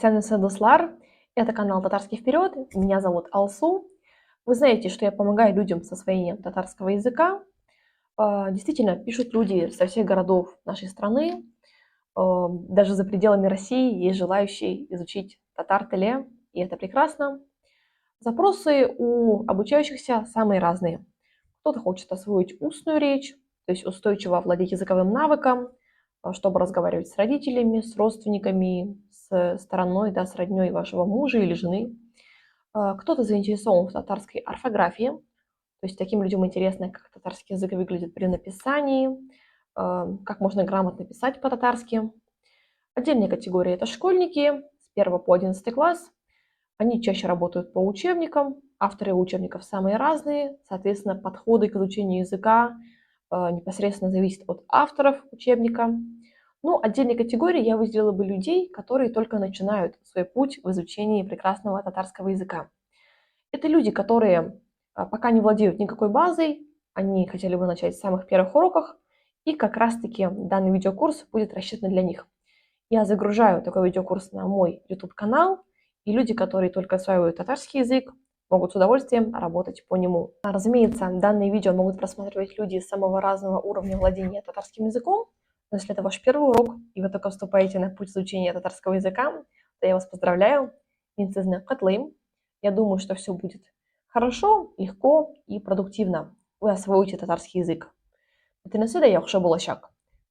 Сенеседослар. Это канал «Татарский вперед». Меня зовут Алсу. Вы знаете, что я помогаю людям с освоением татарского языка. Действительно, пишут люди со всех городов нашей страны. Даже за пределами России есть желающие изучить татар-теле, и это прекрасно. Запросы у обучающихся самые разные. Кто-то хочет освоить устную речь, то есть устойчиво овладеть языковым навыком, чтобы разговаривать с родителями, с родственниками, с стороной, да, с роднёй вашего мужа или жены. Кто-то заинтересован в татарской орфографии, то есть таким людям интересно, как татарский язык выглядит при написании, как можно грамотно писать по-татарски. Отдельная категория – это школьники с 1 по 11 класс. Они чаще работают по учебникам, авторы учебников самые разные, соответственно, подходы к изучению языка непосредственно зависят от авторов учебника. Ну, отдельной категорией я выделила бы людей, которые только начинают свой путь в изучении прекрасного татарского языка. Это люди, которые пока не владеют никакой базой, они хотели бы начать с самых первых уроков, и как раз-таки данный видеокурс будет рассчитан для них. Я загружаю такой видеокурс на мой YouTube-канал, и люди, которые только осваивают татарский язык, могут с удовольствием работать по нему. Разумеется, данные видео могут просматривать люди с самого разного уровня владения татарским языком, но если это ваш первый урок, и вы только вступаете на путь изучения татарского языка, то я вас поздравляю. Я думаю, что все будет хорошо, легко и продуктивно. Вы освоите татарский язык.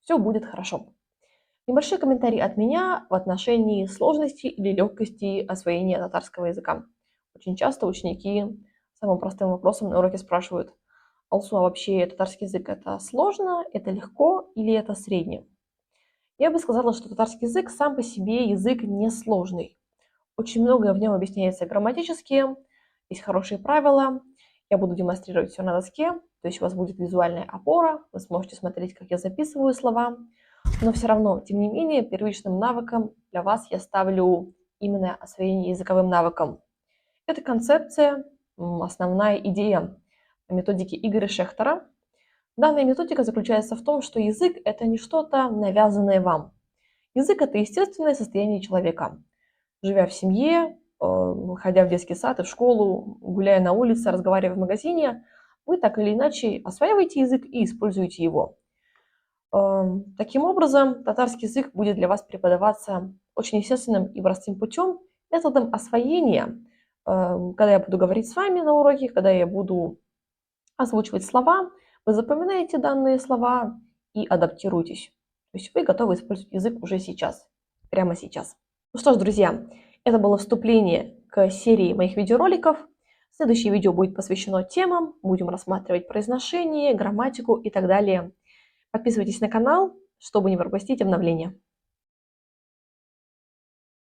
Все будет хорошо. Небольшой комментарий от меня в отношении сложности или легкости освоения татарского языка. Очень часто ученики самым простым вопросом на уроке спрашивают: Алсу, а вообще татарский язык это сложно, это легко или это средне? Я бы сказала, что татарский язык сам по себе язык несложный. Очень многое в нем объясняется грамматически, есть хорошие правила. Я буду демонстрировать все на доске, то есть у вас будет визуальная опора, вы сможете смотреть, как я записываю слова. Но все равно, тем не менее, первичным навыком для вас я ставлю именно освоение языковым навыком. Это концепция, основная идея методики Игоря Шехтера. Данная методика заключается в том, что язык – это не что-то навязанное вам. Язык – это естественное состояние человека. Живя в семье, ходя в детский сад и в школу, гуляя на улице, разговаривая в магазине, вы так или иначе осваиваете язык и используете его. Таким образом, татарский язык будет для вас преподаваться очень естественным и простым путем, методом освоения. Когда я буду говорить с вами на уроке, когда я буду озвучивать слова, вы запоминаете данные слова и адаптируетесь. То есть вы готовы использовать язык уже сейчас, прямо сейчас. Ну что ж, друзья, это было вступление к серии моих видеороликов. Следующее видео будет посвящено темам, будем рассматривать произношение, грамматику и так далее. Подписывайтесь на канал, чтобы не пропустить обновления.